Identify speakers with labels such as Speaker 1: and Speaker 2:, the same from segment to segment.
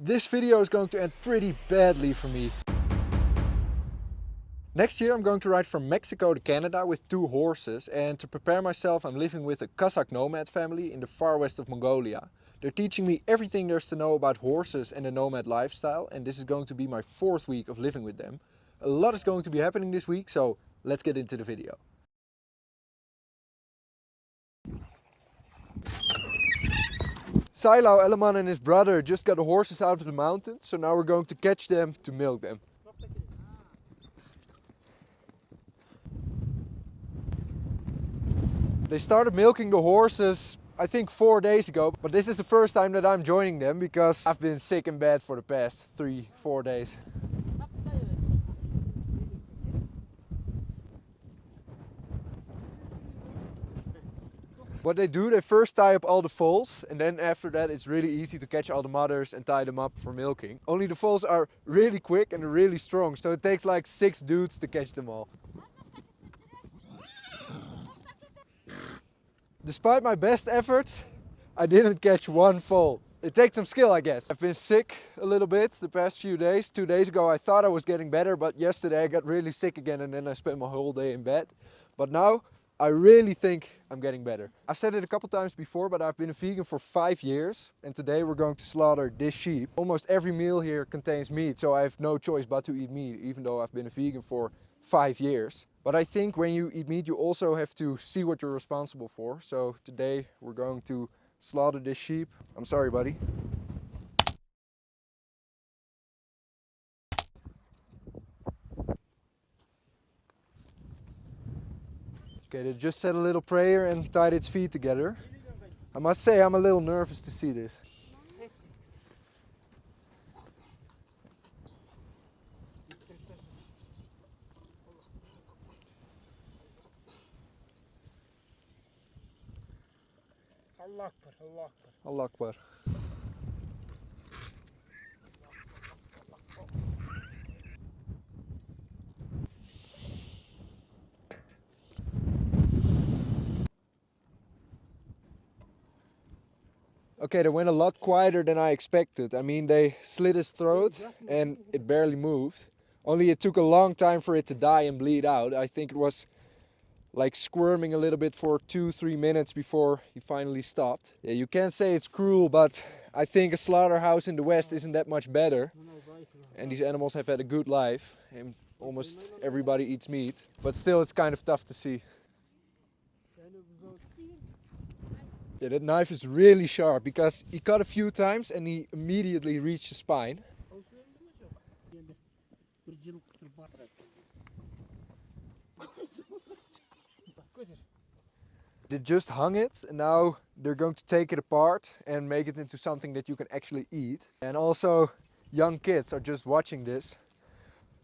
Speaker 1: This video is going to end pretty badly for me. Next year I'm going to ride from Mexico to Canada with 2 horses, and to prepare myself I'm living with a Kazakh nomad family in the far west of Mongolia. They're teaching me everything there's to know about horses and the nomad lifestyle, and this is going to be my 4th week of living with them. A lot is going to be happening this week, so let's get into the video. Silo, Eleman and his brother just got the horses out of the mountains, so now we're going to catch them to milk them. They started milking the horses I think 4 days ago, but this is the first time that I'm joining them because I've been sick in bed for the past 3-4 days. What they do, they first tie up all the foals, and then after that it's really easy to catch all the mothers and tie them up for milking. Only the foals are really quick and really strong, so it takes like 6 dudes to catch them all. Despite my best efforts, I didn't catch one foal. It takes some skill, I guess. I've been sick a little bit the past few days. 2 days ago I thought I was getting better, but yesterday I got really sick again and then I spent my whole day in bed. But now I really think I'm getting better. I've said it a couple times before, but I've been a vegan for 5 years, and today we're going to slaughter this sheep. Almost every meal here contains meat, so I have no choice but to eat meat, even though I've been a vegan for 5 years. But I think when you eat meat, you also have to see what you're responsible for. So today we're going to slaughter this sheep. I'm sorry, buddy. Okay, they just said a little prayer and tied its feet together. I must say I'm a little nervous to see this.
Speaker 2: Allah Akbar, Allah Akbar.
Speaker 1: Allah Akbar. Okay, they went a lot quieter than I expected. I mean, they slit his throat and it barely moved. Only it took a long time for it to die and bleed out. I think it was like squirming a little bit for 2-3 minutes before he finally stopped. Yeah, you can't say it's cruel, but I think a slaughterhouse in the West isn't that much better. And these animals have had a good life, and almost everybody eats meat. But still, it's kind of tough to see. Yeah, that knife is really sharp because he cut a few times and he immediately reached the spine. They just hung it and now they're going to take it apart and make it into something that you can actually eat. And also young kids are just watching this.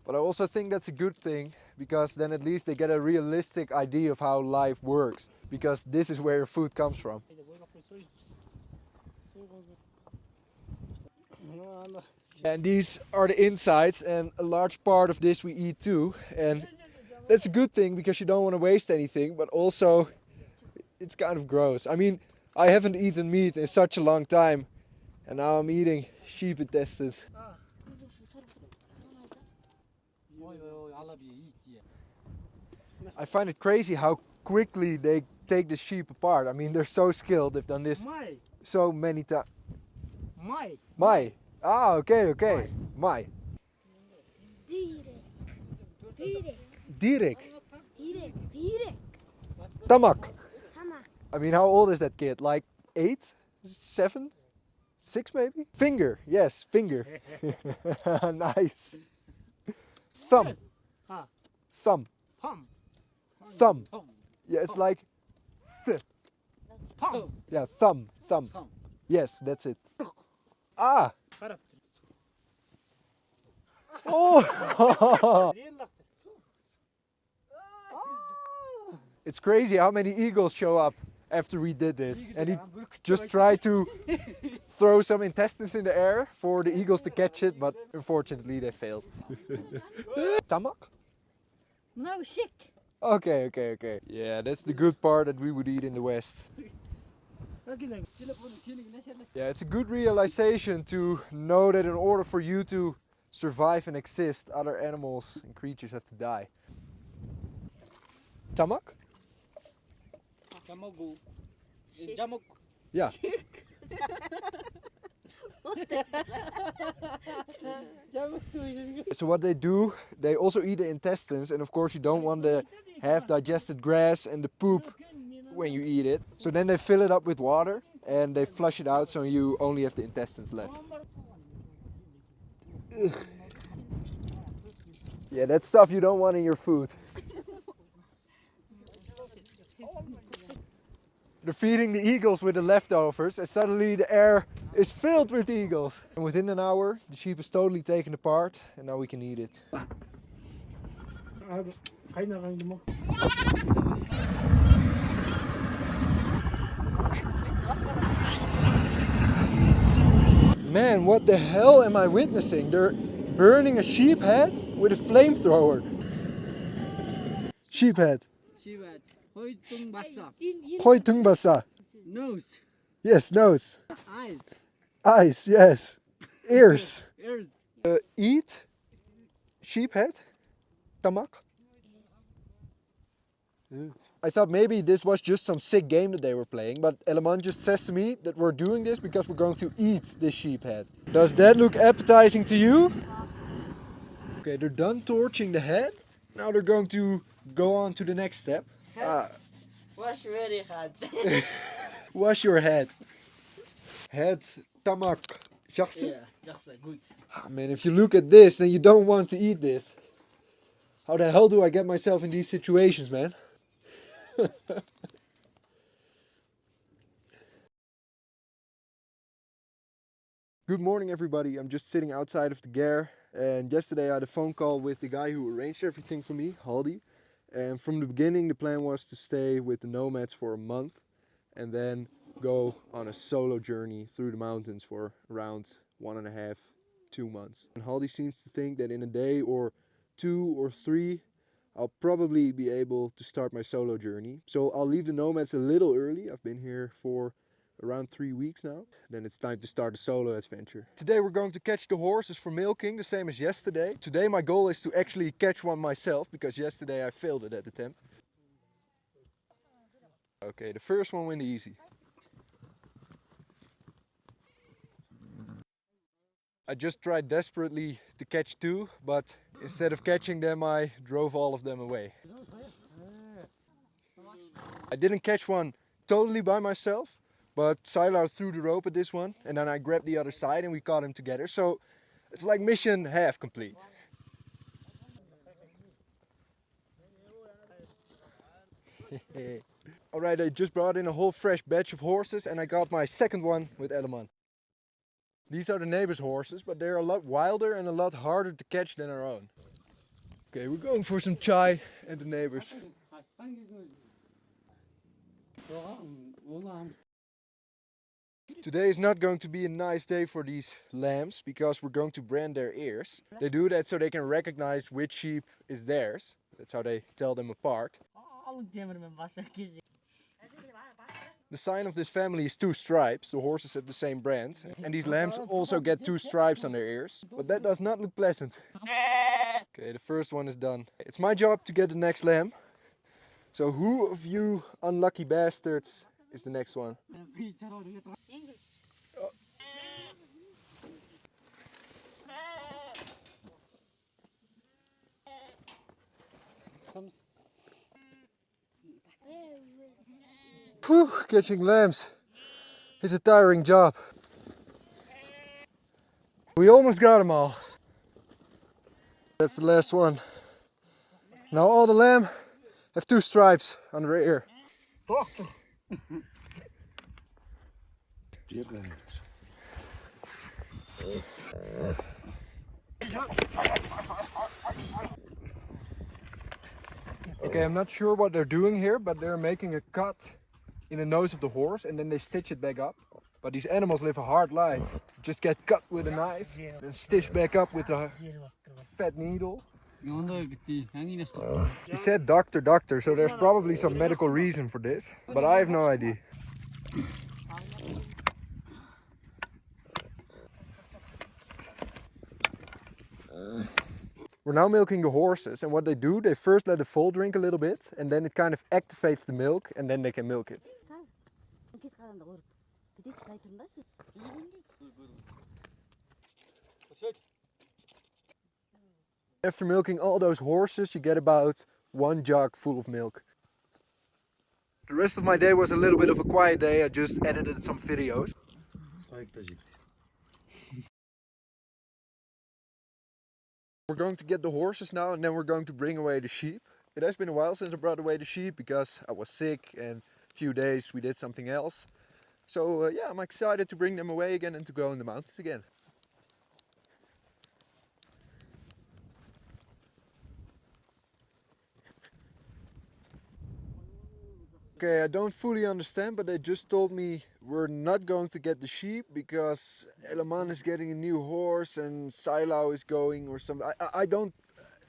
Speaker 1: But I also think that's a good thing, because then at least they get a realistic idea of how life works, because this is where your food comes from. And these are the insides, and a large part of this we eat too. And that's a good thing because you don't want to waste anything, but also it's kind of gross. I mean, I haven't eaten meat in such a long time, and now I'm eating sheep intestines. I find it crazy how quickly they take the sheep apart. I mean, they're so skilled. They've done this so many times. Mai. Ah, okay. Mai. Direk. Tamak. I mean, how old is that kid? Like 8? 7? 6 maybe? Finger. Yes, finger. Nice. Thumb. Thumb. Thumb. Yeah, it's like yeah, thumb. Yes, that's it. Ah. Oh. It's crazy how many eagles show up after we did this, and he just tried to throw some intestines in the air for the eagles to catch it, but unfortunately they failed. Tamak?
Speaker 3: No, sick.
Speaker 1: Okay. Yeah, that's the good part that we would eat in the West. Yeah, it's a good realization to know that in order for you to survive and exist, other animals and creatures have to die. Tamak?
Speaker 2: Jamagu. Jamuk.
Speaker 1: Yeah. So what they do, they also eat the intestines, and of course you don't want the half-digested grass and the poop when you eat it. So then they fill it up with water and they flush it out so you only have the intestines left. Ugh. Yeah, that's stuff you don't want in your food. They're feeding the eagles with the leftovers and suddenly the air is filled with eagles. And within an hour, the sheep is totally taken apart and now we can eat it. Man, what the hell am I witnessing? They're burning a sheep head with a flamethrower. Sheep head. Khoi tung basa.
Speaker 2: Nose.
Speaker 1: Yes, nose.
Speaker 2: Eyes.
Speaker 1: Eyes, yes. Ears.
Speaker 2: Ears.
Speaker 1: Eat sheep head. Tamak. I thought maybe this was just some sick game that they were playing, but Eleman just says to me that we're doing this because we're going to eat this sheep head. Does that look appetizing to you? Okay, they're done torching the head. Now they're going to go on to the next step.
Speaker 2: Wash your head.
Speaker 1: Wash your head. Head, tamak, jakse?
Speaker 2: Yeah, just good.
Speaker 1: Ah, man, if you look at this, then you don't want to eat this. How the hell do I get myself in these situations, man? Good morning, everybody. I'm just sitting outside of the Gare, and yesterday I had a phone call with the guy who arranged everything for me, Haldi. And from the beginning, the plan was to stay with the Nomads for a month and then go on a solo journey through the mountains for around 1.5, 2 months. And Haldi seems to think that in a day or 2 or 3, I'll probably be able to start my solo journey. So I'll leave the Nomads a little early. I've been here for around 3 weeks now. Then it's time to start a solo adventure. Today we're going to catch the horses for milking, the same as yesterday. Today my goal is to actually catch one myself, because yesterday I failed at that attempt. Okay, the first one went easy. I just tried desperately to catch 2, but instead of catching them, I drove all of them away. I didn't catch one totally by myself, but Sylar threw the rope at this one, and then I grabbed the other side and we caught him together. So it's like mission half complete. Alright, I just brought in a whole fresh batch of horses and I got my second one with Eleman. These are the neighbors' horses, but they're a lot wilder and a lot harder to catch than our own. Okay, we're going for some chai and the neighbors. Today is not going to be a nice day for these lambs because we're going to brand their ears. They do that so they can recognize which sheep is theirs. That's how they tell them apart. The sign of this family is 2 stripes. The horses have the same brand. And these lambs also get 2 stripes on their ears. But that does not look pleasant. Okay, the first one is done. It's my job to get the next lamb. So who of you unlucky bastards is the next one?
Speaker 3: English.
Speaker 1: Whew, catching lambs is a tiring job. We almost got them all. That's the last one. Now all the lamb have 2 stripes on their ear. Okay, I'm not sure what they're doing here, but they're making a cut in the nose of the horse and then they stitch it back up. But these animals live a hard life. Just get cut with a knife and stitched back up with a fat needle. He said doctor, so there's probably some medical reason for this, but I have no idea. We're now milking the horses, and what they do, they first let the foal drink a little bit, and then it kind of activates the milk, and then they can milk it. After milking all those horses, you get about 1 jug full of milk. The rest of my day was a little bit of a quiet day. I just edited some videos. We're going to get the horses now, and then we're going to bring away the sheep. It has been a while since I brought away the sheep because I was sick and a few days we did something else. So yeah, I'm excited to bring them away again and to go in the mountains again. Okay, I don't fully understand, but they just told me we're not going to get the sheep because Elaman is getting a new horse and Sailau is going or something. I don't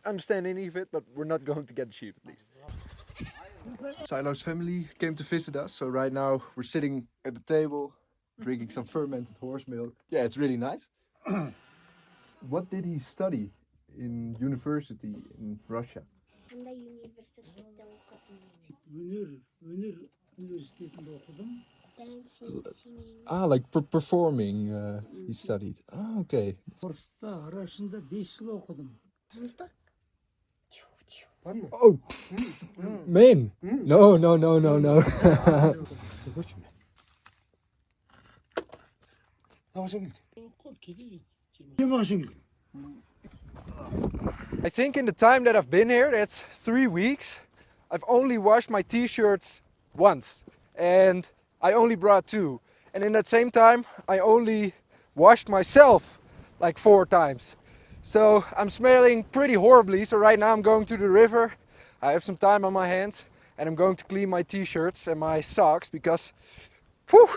Speaker 1: understand any of it, but we're not going to get the sheep at least. Sailau's family came to visit us, so right now we're sitting at the table drinking some fermented horse milk. Yeah, it's really nice. What did he study in university in Russia?
Speaker 4: Қандай университетте оқыдыңыз?
Speaker 3: Өнер университетінде оқыдым.
Speaker 4: Dancing, singing.
Speaker 1: Ah, like performing he studied. Ah, okay.
Speaker 3: Орыста арасында 5 жыл оқыдым.
Speaker 4: Жылдық?
Speaker 1: Oh, man. No, no, no, no, no. I think in the time that I've been here, that's 3 weeks, I've only washed my t-shirts once. And I only brought 2. And in that same time, I only washed myself like 4 times. So I'm smelling pretty horribly. So right now I'm going to the river. I have some time on my hands and I'm going to clean my t-shirts and my socks because, whew.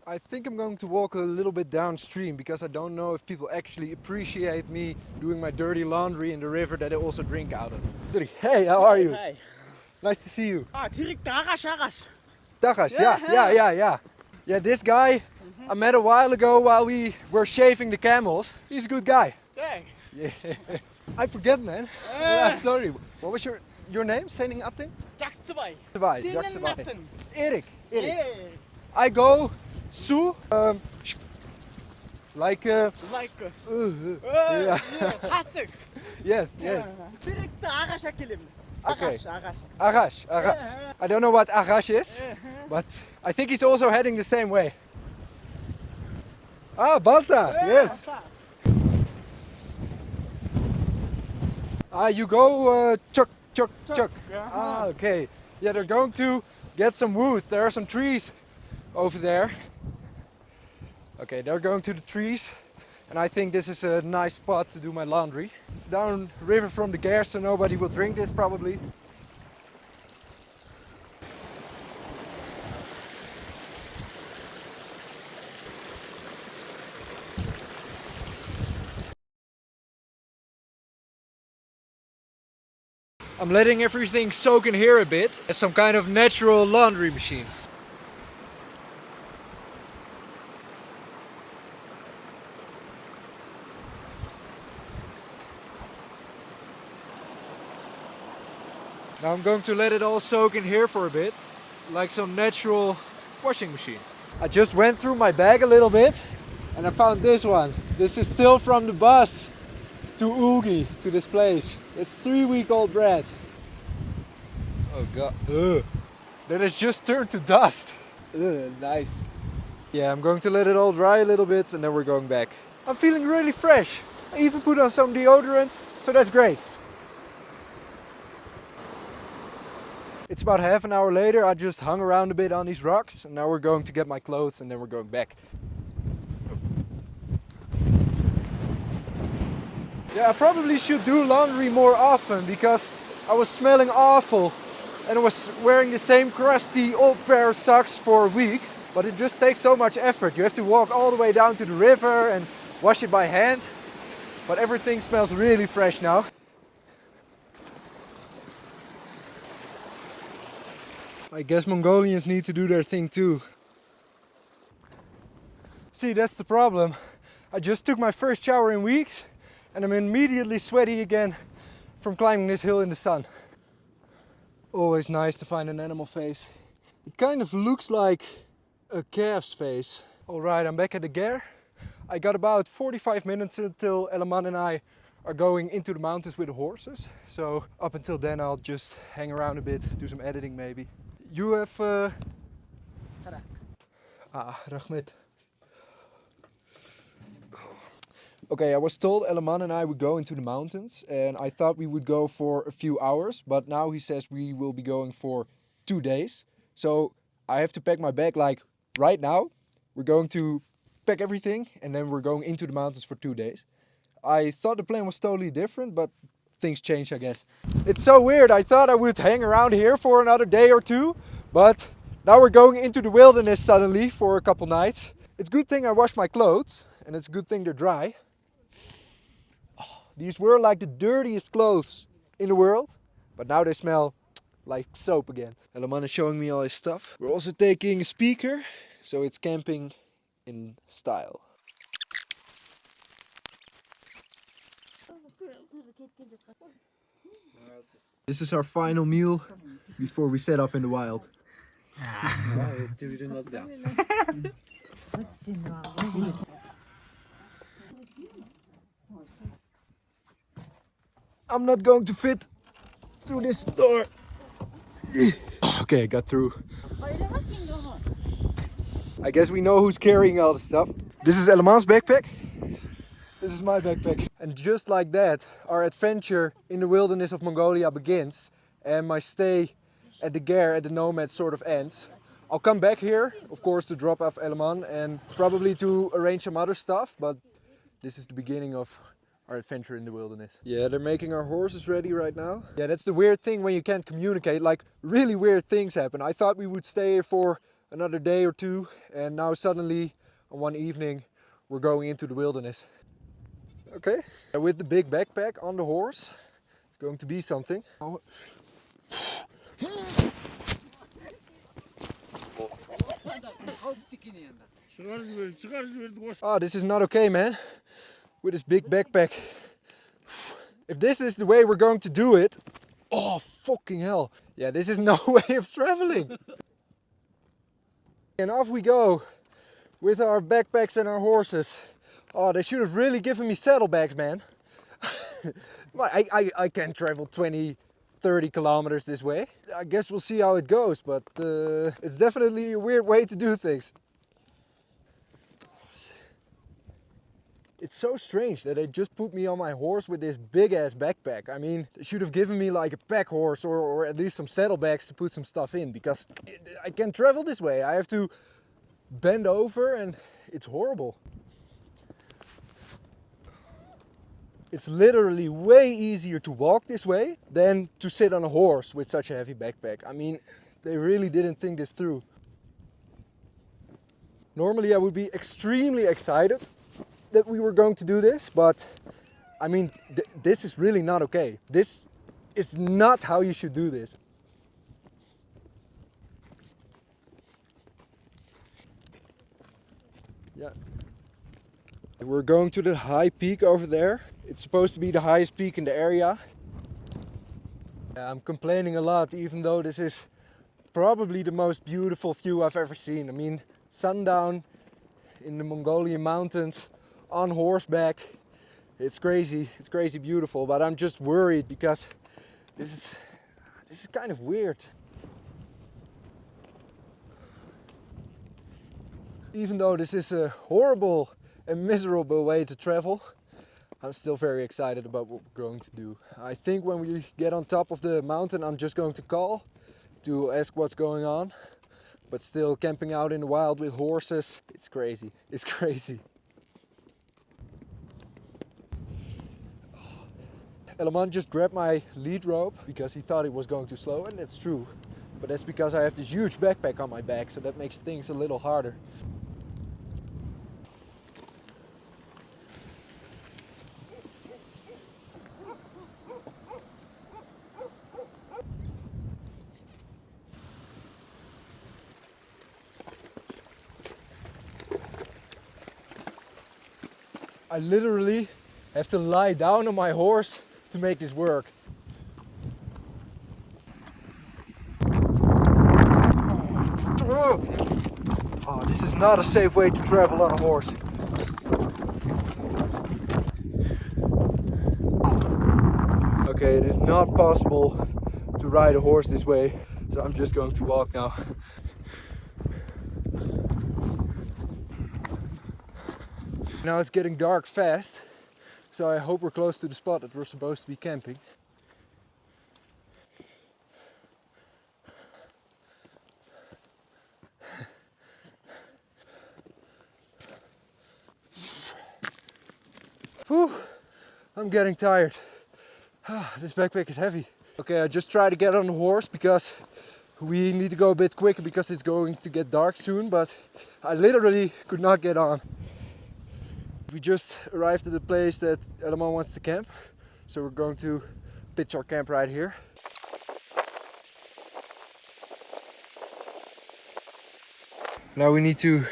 Speaker 1: I think I'm going to walk a little bit downstream because I don't know if people actually appreciate me doing my dirty laundry in the river that they also drink out of. Hey, how are you?
Speaker 2: Hi.
Speaker 1: Nice to see you.
Speaker 2: Direkt Arash.
Speaker 1: Dagash, yeah. Yeah, this guy I met a while ago while we were shaving the camels. He's a good guy.
Speaker 2: Kijk.
Speaker 1: Yeah. I forget, man. Yeah, sorry. What was your name? Saying Atting?
Speaker 2: Jaksabay.
Speaker 1: Jaksabay. Erik. I go Sue. Like
Speaker 2: yeah. Hasik.
Speaker 1: Yes.
Speaker 2: Direkt Arash'a gelimiz.
Speaker 1: Okay.
Speaker 2: Arash.
Speaker 1: Arash. I don't know what Arash is, but I think he's also heading the same way. Ah, Balta. Yes. You go chuck.
Speaker 2: Yeah.
Speaker 1: Ah, okay. Yeah, they're going to get some woods. There are some trees over there. Okay, they're going to the trees. And I think this is a nice spot to do my laundry. It's down river from the Gers, so nobody will drink this probably. I'm letting everything soak in here a bit. It's some kind of natural laundry machine. Now I'm going to let it all soak in here for a bit, like some natural washing machine. I just went through my bag a little bit and I found this one. This is still from the bus to Ugi, to this place. It's 3-week-old bread. Oh god. Ugh. Then it's just turned to dust. Ugh, nice. Yeah, I'm going to let it all dry a little bit and then we're going back. I'm feeling really fresh. I even put on some deodorant, so that's great. It's about half an hour later. I just hung around a bit on these rocks and now we're going to get my clothes and then we're going back. Yeah, I probably should do laundry more often because I was smelling awful and I was wearing the same crusty old pair of socks for a week. But it just takes so much effort. You have to walk all the way down to the river and wash it by hand. But everything smells really fresh now. I guess Mongolians need to do their thing too. See, that's the problem. I just took my first shower in weeks and I'm immediately sweaty again from climbing this hill in the sun. Always nice to find an animal face. It kind of looks like a calf's face. Alright, I'm back at the Gare. I got about 45 minutes until Eleman and I are going into the mountains with the horses. So up until then I'll just hang around a bit, do some editing maybe. You have... Rahmet. Okay, I was told Eleman and I would go into the mountains and I thought we would go for a few hours, but now he says we will be going for 2 days. So I have to pack my bag like right now. We're going to pack everything and then we're going into the mountains for 2 days. I thought the plan was totally different, but things change, I guess. It's so weird. I thought I would hang around here for another day or two, but now we're going into the wilderness suddenly for a couple nights. It's a good thing I washed my clothes and it's a good thing they're dry. These were like the dirtiest clothes in the world, but now they smell like soap again. Eleman is showing me all his stuff. We're also taking a speaker, so it's camping in style. This is our final meal before we set off in the wild. I'm not going to fit through this door. Okay, I got through. I guess we know who's carrying all the stuff. This is Eleman's backpack. This is my backpack. And just like that, our adventure in the wilderness of Mongolia begins. And my stay at the Gare, at the Nomads, sort of ends. I'll come back here, of course, to drop off Eleman and probably to arrange some other stuff. But this is the beginning of our adventure in the wilderness. Yeah, they're making our horses ready right now. Yeah, that's the weird thing when you can't communicate. Like, really weird things happen. I thought we would stay here for another day or two. And now suddenly, on one evening, we're going into the wilderness. Okay, with the big backpack on the horse, it's going to be something. Oh, this is not okay, man. With this big backpack. If this is the way we're going to do it, oh, fucking hell. Yeah, this is no way of traveling. And off we go with our backpacks and our horses. Oh, they should have really given me saddlebags, man. I can travel 20, 30 kilometers this way. I guess we'll see how it goes, but it's definitely a weird way to do things. It's so strange that they just put me on my horse with this big ass backpack. I mean, they should have given me like a pack horse or at least some saddlebags to put some stuff in, because I can't travel this way. I have to bend over and it's horrible. It's literally way easier to walk this way than to sit on a horse with such a heavy backpack. I mean, they really didn't think this through. Normally I would be extremely excited that we were going to do this, but I mean, this is really not okay. This is not how you should do this. Yeah. We're going to the high peak over there. It's supposed to be the highest peak in the area. I'm complaining a lot, even though this is probably the most beautiful view I've ever seen. I mean, sundown in the Mongolian mountains on horseback. It's crazy beautiful, but I'm just worried because this is kind of weird. Even though this is a horrible and miserable way to travel, I'm still very excited about what we're going to do. I think when we get on top of the mountain, I'm just going to call to ask what's going on. But still, camping out in the wild with horses, it's crazy. It's crazy. Eleman just grabbed my lead rope because he thought it was going too slow, and that's true. But that's because I have this huge backpack on my back, so that makes things a little harder. I literally have to lie down on my horse to make this work. Oh, this is not a safe way to travel on a horse. Okay, it is not possible to ride a horse this way, so I'm just going to walk now. Now it's getting dark fast, so I hope we're close to the spot that we're supposed to be camping. Whew, I'm getting tired. This backpack is heavy. Okay, I just tried to get on the horse because we need to go a bit quicker because it's going to get dark soon, but I literally could not get on. We just arrived at the place that Elman wants to camp, so we're going to pitch our camp right here. Now we need to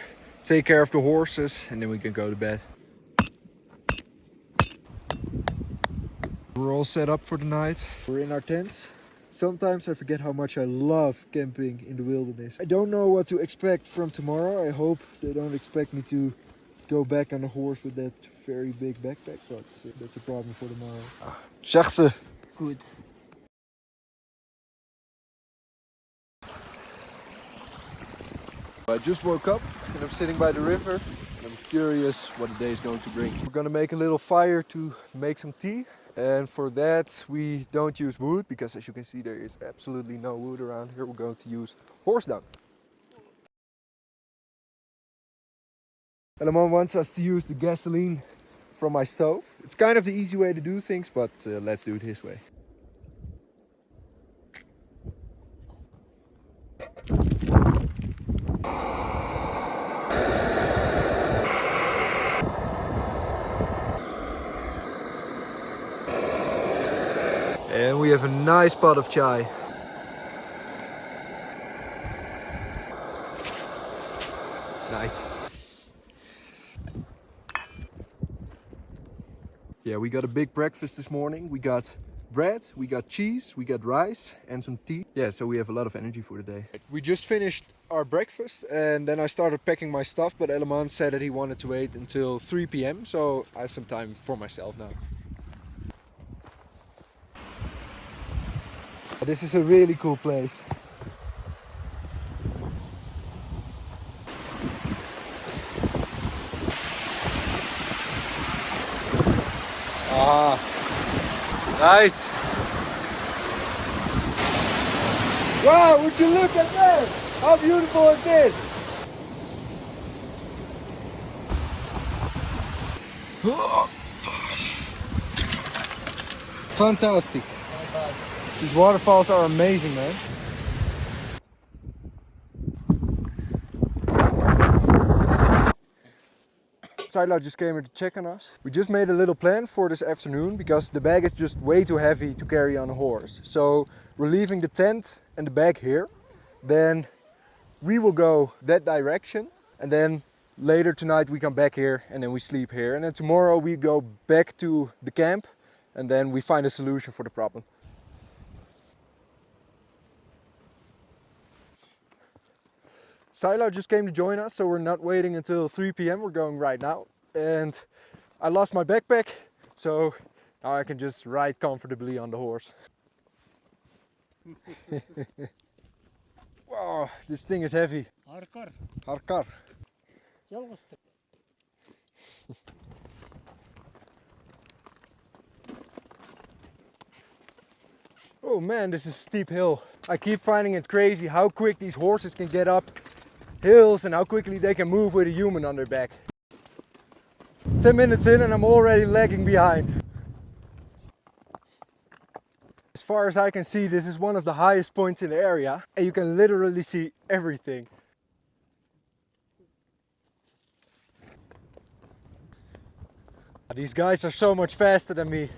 Speaker 1: take care of the horses and then we can go to bed. We're all set up for the night. We're in our tents. Sometimes I forget how much I love camping in the wilderness. I don't know what to expect from tomorrow. I hope they don't expect me to go back on a horse with that very big backpack, but that's a problem for tomorrow. Zag
Speaker 3: Good.
Speaker 1: I just woke up and I'm sitting by the river and I'm curious what the day is going to bring. We're gonna make a little fire to make some tea, and for that we don't use wood because, as you can see, there is absolutely no wood around here. We're going to use horse dung. Elman wants us to use the gasoline from my stove. It's kind of the easy way to do things, but let's do it his way. And we have a nice pot of chai. Nice. Yeah, we got a big breakfast this morning. We got bread, we got cheese, we got rice and some tea. Yeah, so we have a lot of energy for the day. We just finished our breakfast and then I started packing my stuff, but Elman said that he wanted to wait until 3 p.m. so I have some time for myself now. This is a really cool place. Ah, nice. Wow, would you look at that? How beautiful is this? Fantastic. These waterfalls are amazing, man. Saila just came here to check on us. We just made a little plan for this afternoon because the bag is just way too heavy to carry on a horse. So we're leaving the tent and the bag here. Then we will go that direction and then later tonight we come back here and then we sleep here. And then tomorrow we go back to the camp and then we find a solution for the problem. Saila just came to join us, so we're not waiting until 3 p.m. We're going right now. And I lost my backpack, so now I can just ride comfortably on the horse. Wow, this thing is heavy.
Speaker 3: Harkar.
Speaker 1: Harkar.
Speaker 3: Жалғастыр.
Speaker 1: Oh man, this is a steep hill. I keep finding it crazy how quick these horses can get up hills and how quickly they can move with a human on their back. 10 minutes in and I'm already lagging behind. As far as I can see, this is one of the highest points in the area and you can literally see everything. These guys are so much faster than me.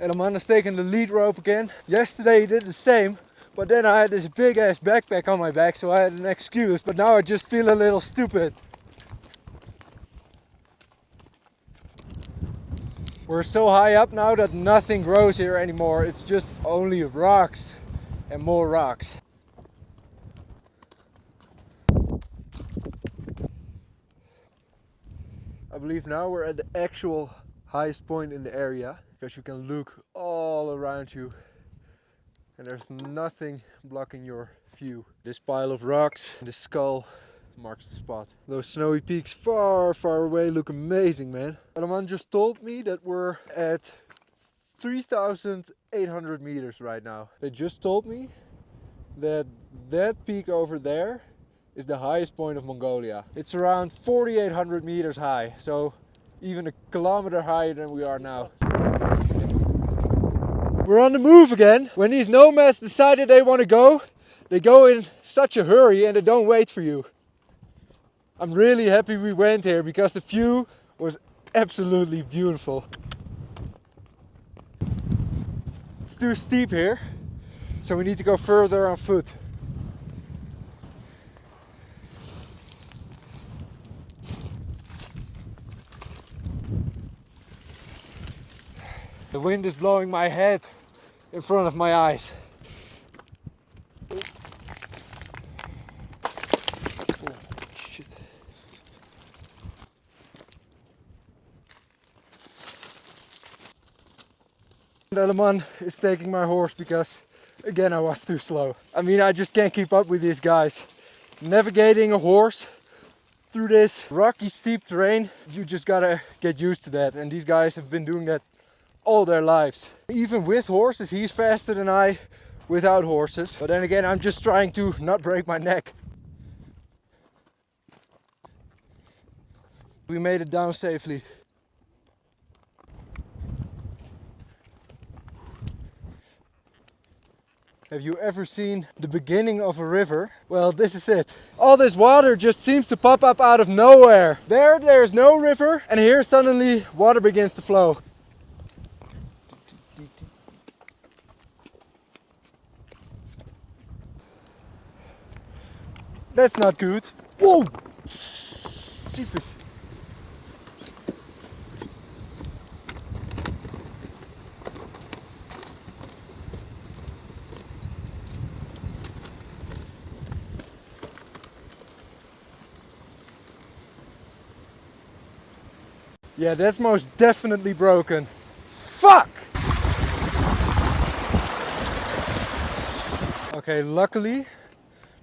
Speaker 1: And I'm taking the lead rope again. Yesterday he did the same, but then I had this big ass backpack on my back, so I had an excuse, but now I just feel a little stupid. We're so high up now that nothing grows here anymore. It's just only rocks and more rocks. I believe now we're at the actual highest point in the area, because you can look all around you and there's nothing blocking your view. This pile of rocks, this skull, marks the spot. Those snowy peaks far, far away look amazing, man. Alaman just told me that we're at 3,800 meters right now. They just told me that that peak over there is the highest point of Mongolia. It's around 4,800 meters high, so even a kilometer higher than we are now. We're on the move again. When these nomads decided they want to go, they go in such a hurry and they don't wait for you. I'm really happy we went here because the view was absolutely beautiful. It's too steep here, so we need to go further on foot. The wind is blowing my head in front of my eyes. Oh, shit. Eleman is taking my horse because, again, I was too slow. I mean, I just can't keep up with these guys. Navigating a horse through this rocky, steep terrain, you just gotta get used to that. And these guys have been doing that all their lives. Even with horses, he's faster than I without horses. But then again, I'm just trying to not break my neck. We made it down safely. Have you ever seen the beginning of a river? Well, this is it. All this water just seems to pop up out of nowhere. There's no river, and here suddenly water begins to flow. That's not good. Whoa! Siefes. Yeah, that's most definitely broken. Fuck! Okay, luckily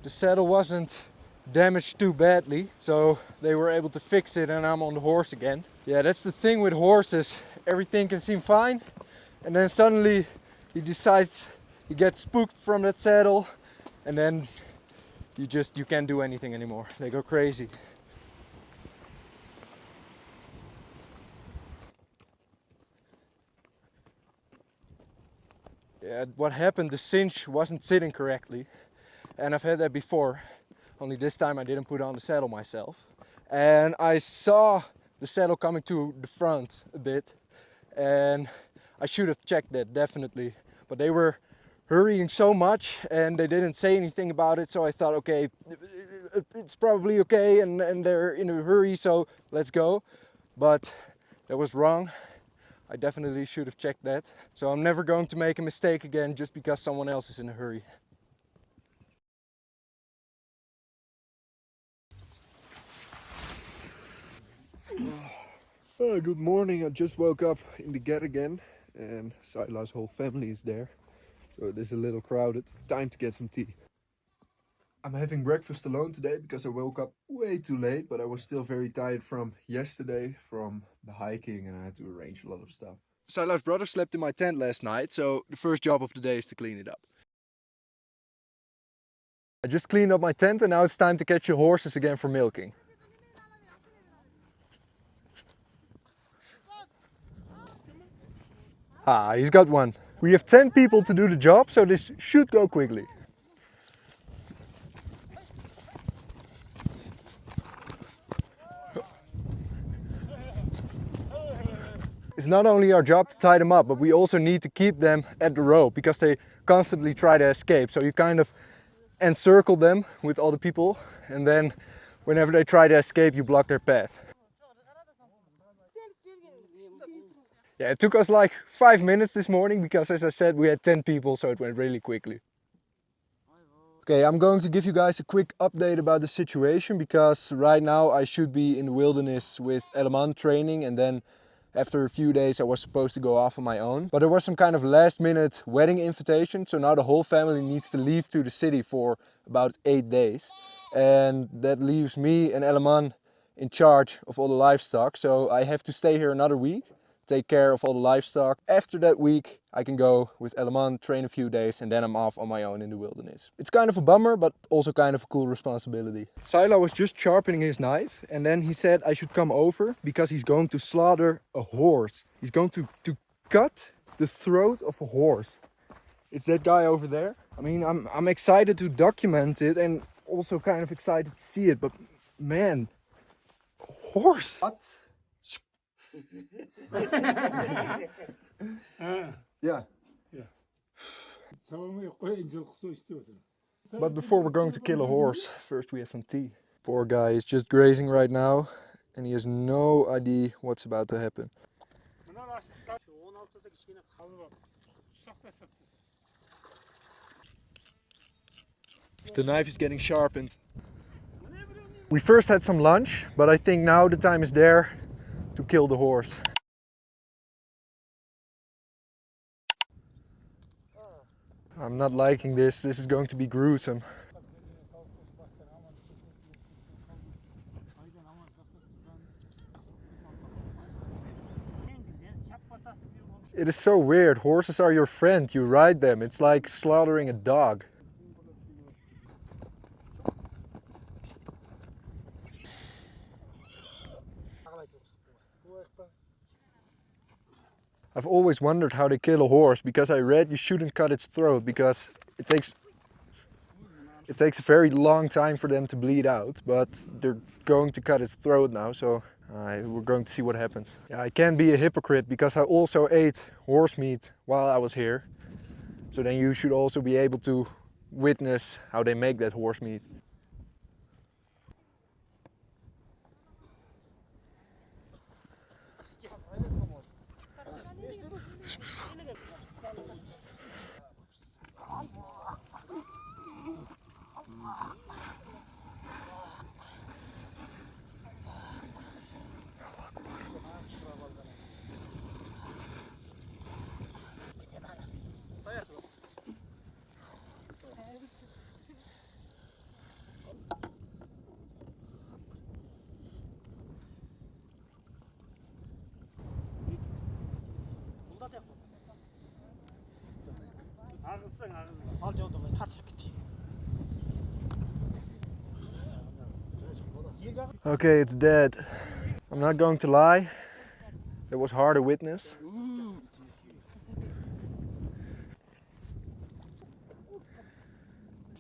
Speaker 1: the saddle wasn't damaged too badly, so they were able to fix it and I'm on the horse again. Yeah, that's the thing with horses. Everything can seem fine and then suddenly he decides he gets spooked from that saddle and then you can't do anything anymore. They go crazy. Yeah, what happened, the cinch wasn't sitting correctly. And I've had that before, only this time I didn't put on the saddle myself. And I saw the saddle coming to the front a bit. And I should have checked that, definitely. But they were hurrying so much and they didn't say anything about it. So I thought, okay, it's probably okay and they're in a hurry, so let's go. But that was wrong. I definitely should have checked that. So I'm never going to make a mistake again just because someone else is in a hurry. Good morning, I just woke up in the gate again and Saila's whole family is there. So it is a little crowded. Time to get some tea. I'm having breakfast alone today because I woke up way too late, but I was still very tired from yesterday, from the hiking, and I had to arrange a lot of stuff. Saila's brother slept in my tent last night, so the first job of the day is to clean it up. I just cleaned up my tent and now it's time to catch your horses again for milking. Ah, he's got one. We have 10 people to do the job, so this should go quickly. It's not only our job to tie them up, but we also need to keep them at the rope because they constantly try to escape. So you kind of encircle them with all the people and then whenever they try to escape, you block their path. Yeah, it took us like 5 minutes this morning because, as I said, we had 10 people, so it went really quickly. Okay, I'm going to give you guys a quick update about the situation because right now I should be in the wilderness with Eleman training, and then after a few days I was supposed to go off on my own. But there was some kind of last minute wedding invitation, so now the whole family needs to leave to the city for about 8 days. And that leaves me and Eleman in charge of all the livestock, so I have to stay here another week, take care of all the livestock. After that week I can go with Eleman, train a few days, and then I'm off on my own in the wilderness. It's kind of a bummer, but also kind of a cool responsibility. Sila was just sharpening his knife, and then he said I should come over because he's going to slaughter a horse. He's going to cut the throat of a horse. It's that guy over there. I mean, I'm excited to document it and also kind of excited to see it, but man, horse. What? Yeah. But before we're going to kill a horse, first we have some tea. Poor guy is just grazing right now and he has no idea what's about to happen. The knife is getting sharpened. We first had some lunch, but I think now the time is there to kill the horse. I'm not liking this. This is going to be gruesome. It is so weird. Horses are your friend. You ride them. It's like slaughtering a dog. I've always wondered how they kill a horse because I read you shouldn't cut its throat because it takes a very long time for them to bleed out, but they're going to cut its throat now, so we're going to see what happens. Yeah, I can't be a hypocrite because I also ate horse meat while I was here, so then you should also be able to witness how they make that horse meat. Okay, it's dead. I'm not going to lie, it was hard to witness.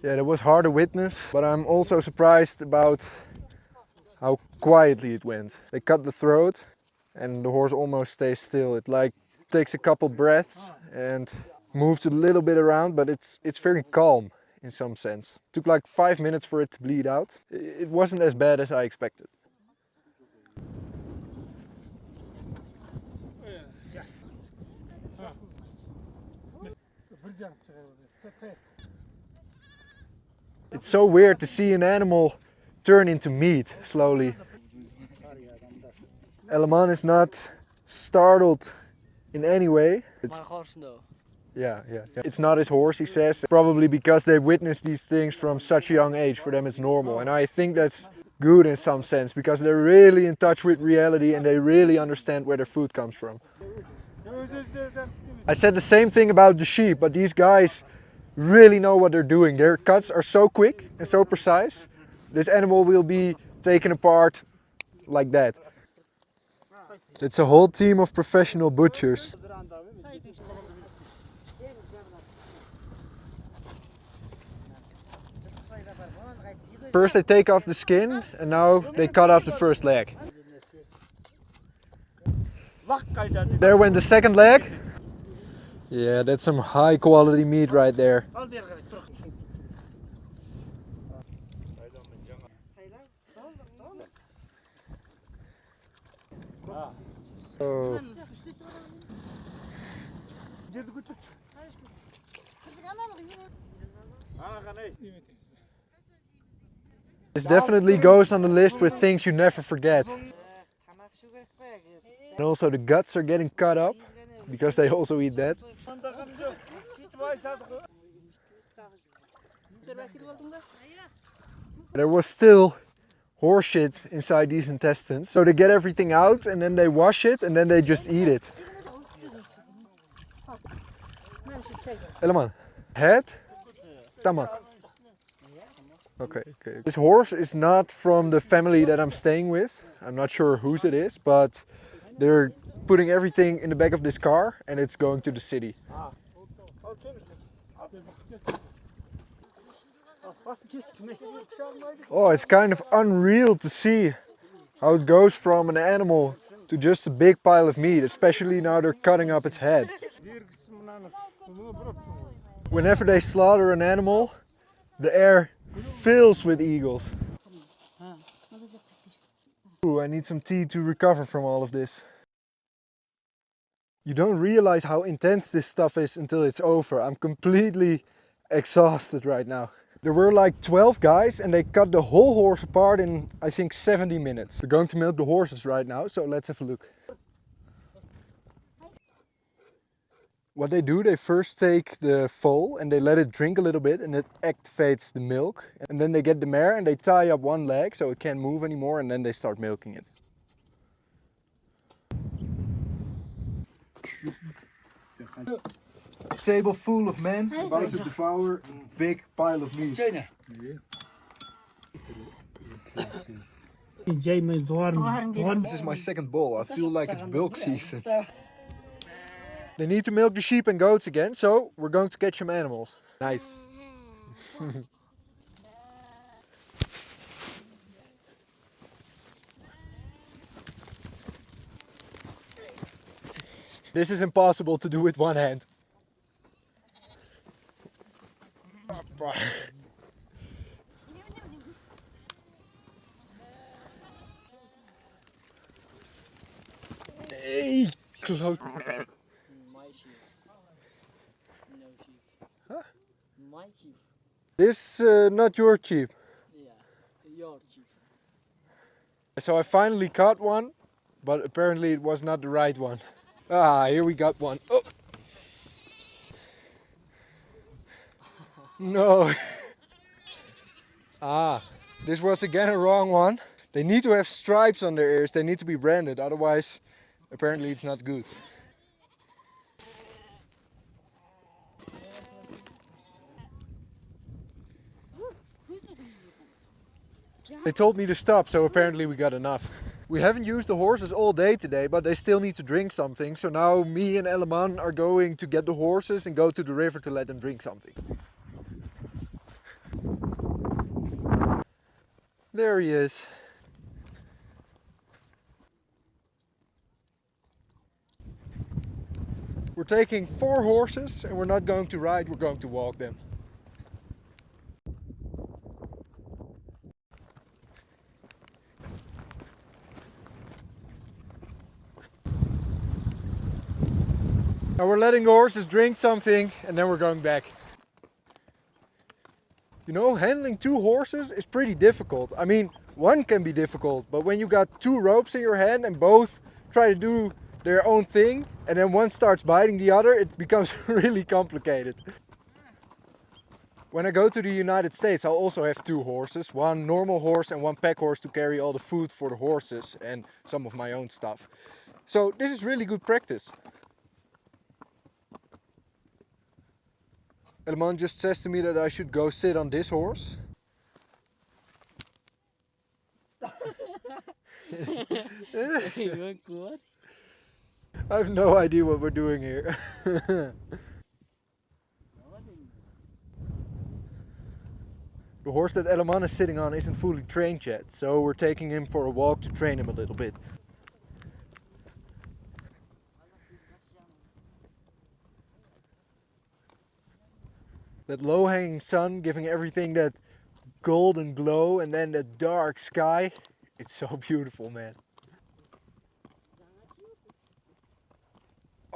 Speaker 1: Yeah, that was hard to witness, but I'm also surprised about how quietly it went. They cut the throat and the horse almost stays still. It like takes a couple breaths and moves a little bit around, but it's very calm in some sense. It took like 5 minutes for it to bleed out. It wasn't as bad as I expected. It's so weird to see an animal turn into meat slowly. Eleman is not startled in any way. It's, yeah. It's not his horse, he says. Probably because they witness these things from such a young age. For them it's normal. And I think that's good in some sense because they're really in touch with reality and they really understand where their food comes from. I said the same thing about the sheep, but these guys really know what they're doing. Their cuts are so quick and so precise. This animal will be taken apart like that. It's a whole team of professional butchers. First they take off the skin and now they cut off the first leg. There went the second leg. Yeah, that's some high quality meat right there. Oh. This definitely goes on the list with things you never forget. And also the guts are getting cut up because they also eat that. There was still horse shit inside these intestines. So they get everything out and then they wash it and then they just eat it. Eleman. Head? Stomach. Okay. This horse is not from the family that I'm staying with. I'm not sure whose it is, but they're putting everything in the back of this car and it's going to the city. Oh, it's kind of unreal to see how it goes from an animal to just a big pile of meat, especially now they're cutting up its head. Whenever they slaughter an animal, the air fills with eagles. Ooh, I need some tea to recover from all of this. You don't realize how intense this stuff is until it's over. I'm completely exhausted right now. There were like 12 guys and they cut the whole horse apart in I think 70 minutes. We're going to milk the horses right now, so let's have a look. What they do, they first take the foal and they let it drink a little bit and it activates the milk. And then they get the mare and they tie up one leg so it can't move anymore and then they start milking it. A table full of men about to devour a big pile of meat. This is my second bowl. I feel like it's milk season. They need to milk the sheep and goats again, so we're going to catch some animals. Nice. This is impossible to do with one hand. Hey, close.
Speaker 3: My sheep. No sheep.
Speaker 1: Huh?
Speaker 3: My sheep.
Speaker 1: This not your sheep.
Speaker 3: Yeah, your sheep.
Speaker 1: So I finally caught one, but apparently it was not the right one. Ah, here we got one. Oh. No. Ah, this was again a wrong one. They need to have stripes on their ears. They need to be branded, otherwise apparently it's not good. They told me to stop, so apparently we got enough. We haven't used the horses all day today, but they still need to drink something. So now me and Eleman are going to get the horses and go to the river to let them drink something. There he is. We're taking 4 horses and we're not going to ride, we're going to walk them. Now we're letting the horses drink something and then we're going back. You know, handling 2 horses is pretty difficult. I mean, one can be difficult, but when you got 2 ropes in your hand and both try to do their own thing and then one starts biting the other, it becomes really complicated. When I go to the United States, I'll also have 2 horses, one normal horse and one pack horse to carry all the food for the horses and some of my own stuff. So this is really good practice. Eleman just says to me that I should go sit on this horse. I have no idea what we're doing here. The horse that Eleman is sitting on isn't fully trained yet, so we're taking him for a walk to train him a little bit. That low-hanging sun giving everything that golden glow and then that dark sky. It's so beautiful, man.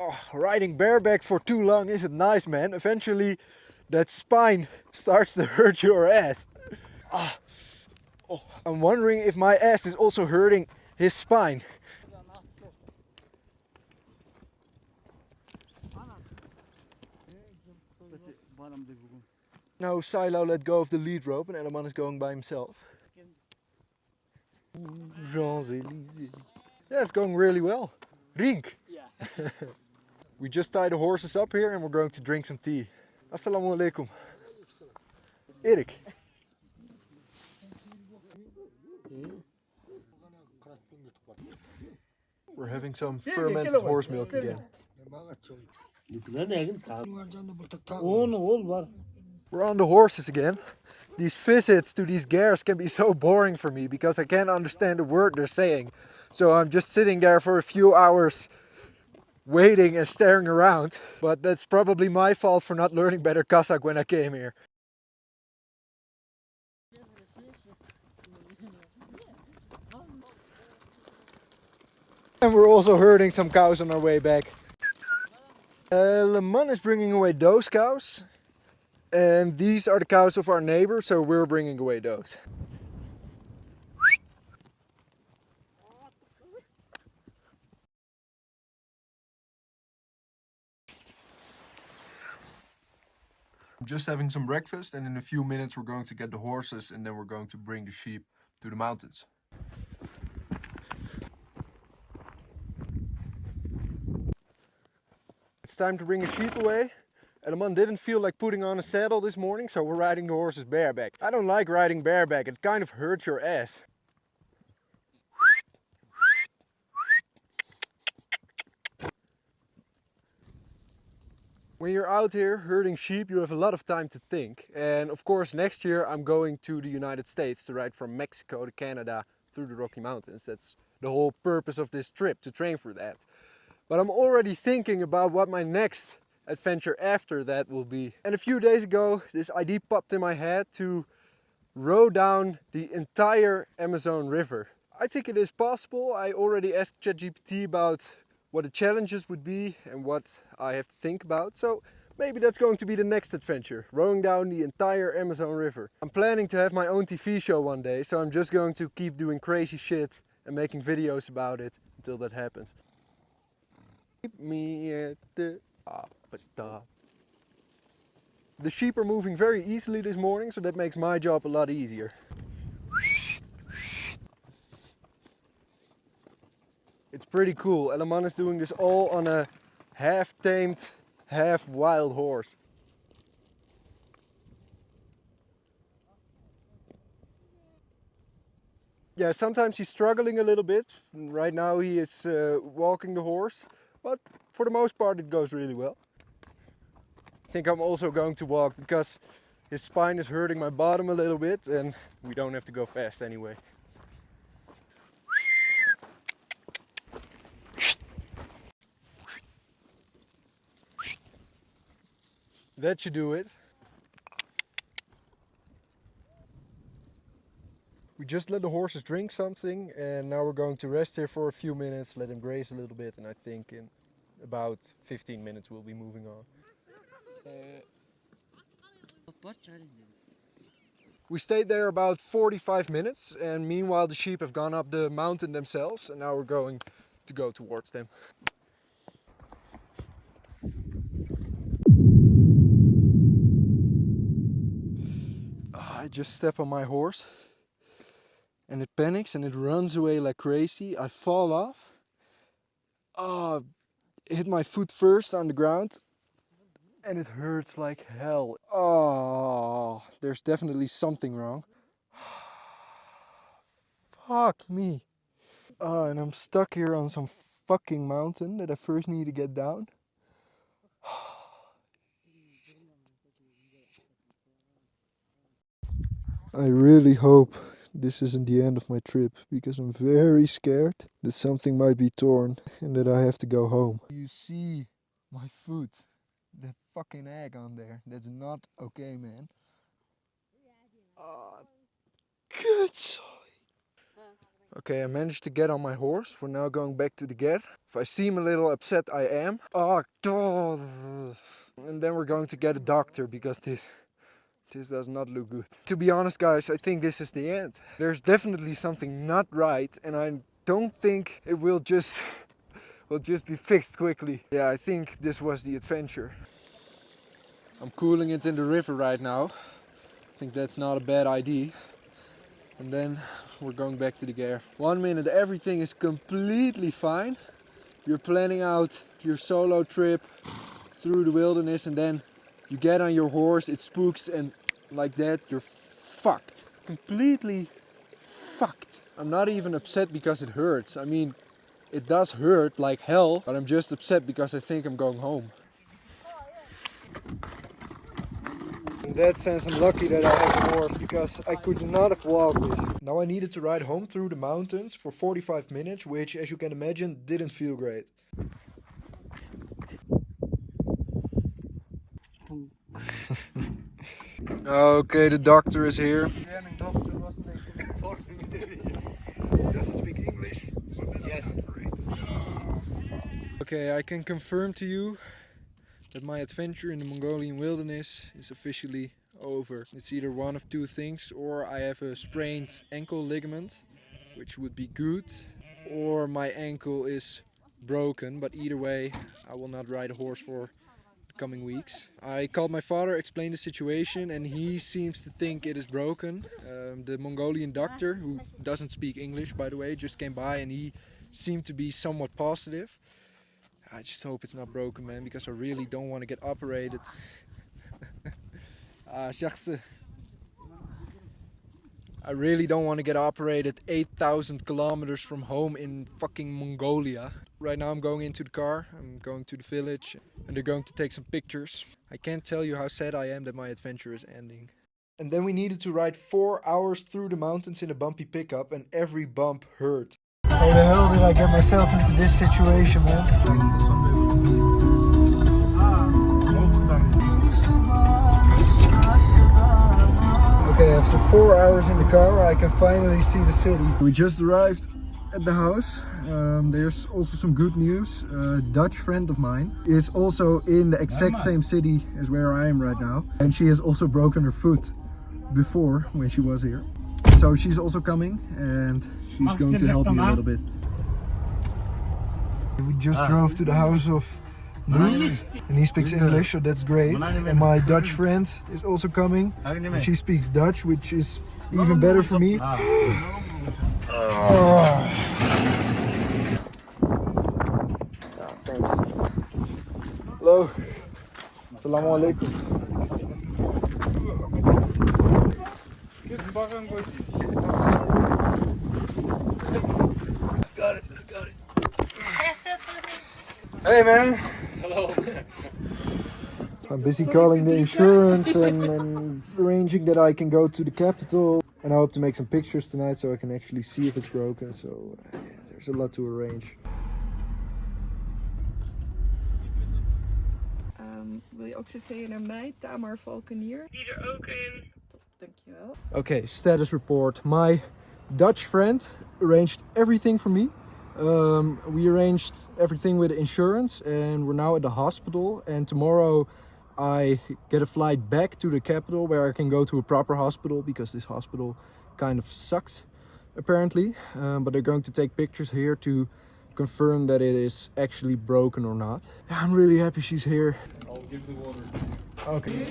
Speaker 1: Oh, riding bareback for too long isn't nice, man. Eventually that spine starts to hurt your ass. Ah, oh, I'm wondering if my ass is also hurting his spine. Now Silo let go of the lead rope and Eleman is going by himself. Champs-Élysées. Yeah, it's going really well. Rink.
Speaker 3: Yeah.
Speaker 1: We just tied the horses up here and we're going to drink some tea. Assalamu alaikum. Erik. We're having some fermented horse milk again. We're on the horses again. These visits to these gairs can be so boring for me because I can't understand a word they're saying. So I'm just sitting there for a few hours waiting and staring around. But that's probably my fault for not learning better Kazakh when I came here. And we're also herding some cows on our way back. Leman is bringing away those cows. And these are the cows of our neighbor, so we're bringing away those. I'm just having some breakfast and in a few minutes we're going to get the horses and then we're going to bring the sheep to the mountains. It's time to bring the sheep away. Eleman didn't feel like putting on a saddle this morning, so we're riding the horses bareback. I don't like riding bareback, it kind of hurts your ass. When you're out here herding sheep, you have a lot of time to think. And of course, next year I'm going to the United States to ride from Mexico to Canada through the Rocky Mountains. That's the whole purpose of this trip, to train for that. But I'm already thinking about what my next adventure after that will be. And a few days ago, this idea popped in my head to row down the entire Amazon River. I think it is possible. I already asked ChatGPT about what the challenges would be and what I have to think about. So maybe that's going to be the next adventure, rowing down the entire Amazon River. I'm planning to have my own TV show one day, so I'm just going to keep doing crazy shit and making videos about it until that happens. Keep me at the top. The sheep are moving very easily this morning, so that makes my job a lot easier. It's pretty cool. Eleman is doing this all on a half-tamed, half-wild horse. Yeah, sometimes he's struggling a little bit. Right now he is walking the horse, but for the most part it goes really well. I think I'm also going to walk because his spine is hurting my bottom a little bit and we don't have to go fast anyway. That should do it. We just let the horses drink something and now we're going to rest here for a few minutes, let them graze a little bit, and I think in about 15 minutes we'll be moving on. We stayed there about 45 minutes and meanwhile the sheep have gone up the mountain themselves and now we're going to go towards them. I just step on my horse and it panics and it runs away like crazy. I fall off. Hit my foot first on the ground and it hurts like hell. Oh, there's definitely something wrong. Fuck me. And I'm stuck here on some fucking mountain that I first need to get down. I really hope this isn't the end of my trip because I'm very scared that something might be torn and that I have to go home. You see my foot, that fucking egg on there. That's not okay, man. Good. Okay, I managed to get on my horse. We're now going back to the ger. If I seem a little upset, I am. Oh, God. And then we're going to get a doctor because this does not look good. To be honest, guys, I think this is the end. There's definitely something not right, and I don't think it will just be fixed quickly. Yeah, I think this was the adventure. I'm cooling it in the river right now. I think that's not a bad idea. And then we're going back to the ger. 1 minute everything is completely fine. You're planning out your solo trip through the wilderness, and then you get on your horse, it spooks, and like that you're fucked. Completely fucked. I'm not even upset because it hurts. I mean, it does hurt like hell, but I'm just upset because I think I'm going home. In that sense, I'm lucky that I have a horse because I could not have walked this. Now I needed to ride home through the mountains for 45 minutes, which, as you can imagine, didn't feel great. Okay, the doctor is here. Doesn't speak English, so that's not great. Okay, I can confirm to you that my adventure in the Mongolian wilderness is officially over. It's either one of two things, or I have a sprained ankle ligament, which would be good, or my ankle is broken, but either way I will not ride a horse for the coming weeks. I called my father, explained the situation, and he seems to think it is broken. The Mongolian doctor, who doesn't speak English by the way, just came by and he seemed to be somewhat positive. I just hope it's not broken, man, because I really don't want to get operated. I really don't want to get operated 8,000 kilometers from home in fucking Mongolia. Right now I'm going into the car, I'm going to the village, and they're going to take some pictures. I can't tell you how sad I am that my adventure is ending. And then we needed to ride 4 hours through the mountains in a bumpy pickup, and every bump hurt. How the hell did I get myself into this situation, man? Okay, after 4 hours in the car, I can finally see the city. We just arrived at the house. There's also some good news. A Dutch friend of mine is also in the exact same city as where I am right now. And she has also broken her foot before when she was here. So she's also coming and she's going to help me a little bit. We just drove to the house of Luke, and he speaks English, so that's great. And my Dutch friend is also coming. And she speaks Dutch, which is even better for me. Thanks. Hello. Assalamu alaikum. Got it. Hey man. Hello. I'm busy calling the insurance and arranging that I can go to the capital. And I hope to make some pictures tonight so I can actually see if it's broken. So yeah, there's a lot to arrange.
Speaker 5: Wil je ook cc'en naar mij, Tamar Valkenier? Die er ook in. Dankjewel.
Speaker 1: Okay, status report. My Dutch friend arranged everything for me. We arranged everything with the insurance and we're now at the hospital, and tomorrow I get a flight back to the capital where I can go to a proper hospital because this hospital kind of sucks apparently. But they're going to take pictures here to confirm that it is actually broken or not. I'm really happy she's here.
Speaker 6: I'll give the water.
Speaker 1: Okay.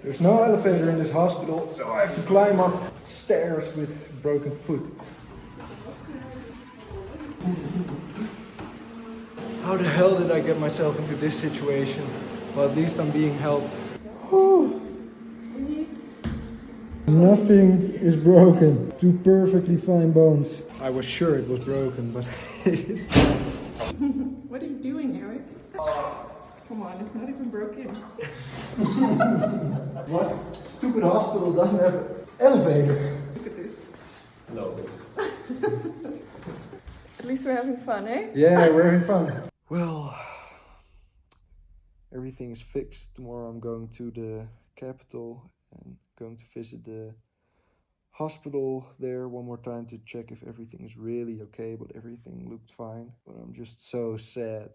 Speaker 1: There's no elevator in this hospital, so I have to climb up stairs with broken foot. How the hell did I get myself into this situation? Well, at least I'm being helped. Nothing is broken. Two perfectly fine bones. I was sure it was broken, but it is not.
Speaker 5: What are you doing, Eric? Come on, it's not even broken.
Speaker 1: What stupid hospital doesn't have an elevator?
Speaker 5: Look at this.
Speaker 6: No.
Speaker 5: At least we're having fun, eh?
Speaker 1: Yeah, we're having fun. Well, everything is fixed. Tomorrow I'm going to the capital and Going to visit the hospital there one more time to check if everything is really okay, but everything looked fine. But I'm just so sad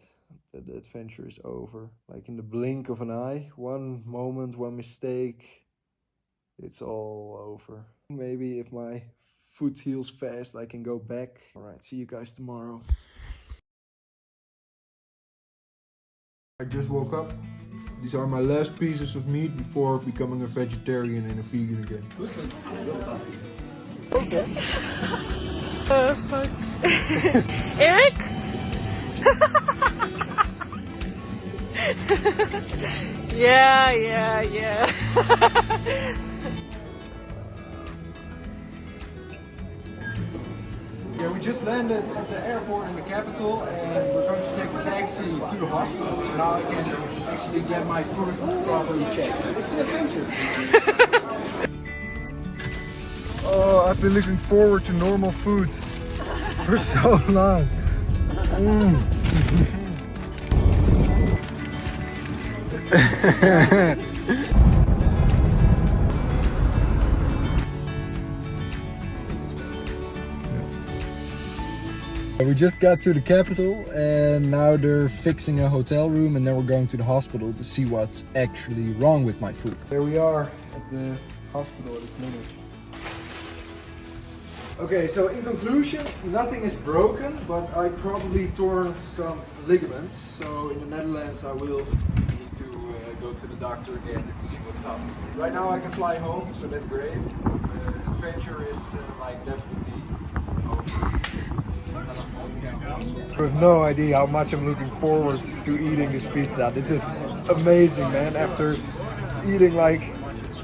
Speaker 1: that the adventure is over. Like in the blink of an eye, one moment, one mistake, it's all over. Maybe if my foot heals fast, I can go back. All right, see you guys tomorrow. I just woke up. These are my last pieces of meat before becoming a vegetarian and a vegan again. Okay.
Speaker 5: Eric? Yeah.
Speaker 1: Yeah, we just landed at the airport in the capital and we're going to take a taxi to the hospital. So now I can actually get my food properly checked. It's an adventure. Oh, I've been looking forward to normal food for so long. We just got to the capital and now they're fixing a hotel room and then we're going to the hospital to see what's actually wrong with my foot. There we are at the hospital, at the clinic. Okay, so in conclusion, nothing is broken, but I probably torn some ligaments. So in the Netherlands I will need to go to the doctor again and see what's up. Right now I can fly home, so that's great. The adventure is like definitely over. I have no idea how much I'm looking forward to eating this pizza. This is amazing, man. After eating like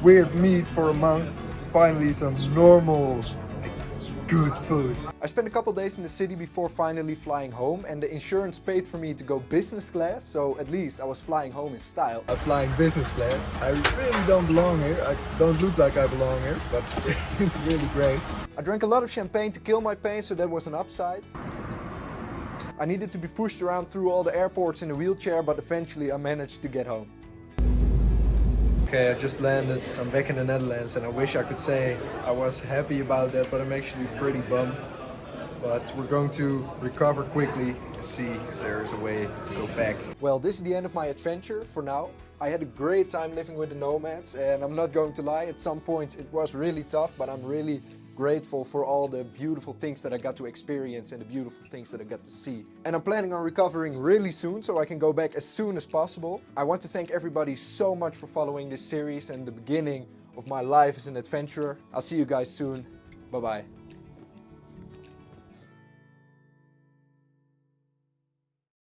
Speaker 1: weird meat for a month, finally some normal, good food. I spent a couple days in the city before finally flying home, and the insurance paid for me to go business class, so at least I was flying home in style. I'm flying business class. I really don't belong here. I don't look like I belong here, but it's really great. I drank a lot of champagne to kill my pain, so that was an upside. I needed to be pushed around through all the airports in a wheelchair, but eventually I managed to get home. Okay, I just landed. I'm back in the Netherlands and I wish I could say I was happy about that, but I'm actually pretty bummed. But we're going to recover quickly and see if there is a way to go back. Well, this is the end of my adventure for now. I had a great time living with the Nomads and I'm not going to lie, at some points it was really tough, but I'm really grateful for all the beautiful things that I got to experience and the beautiful things that I got to see. And I'm planning on recovering really soon so I can go back as soon as possible. I want to thank everybody so much for following this series and the beginning of my life as an adventurer. I'll see you guys soon. Bye bye.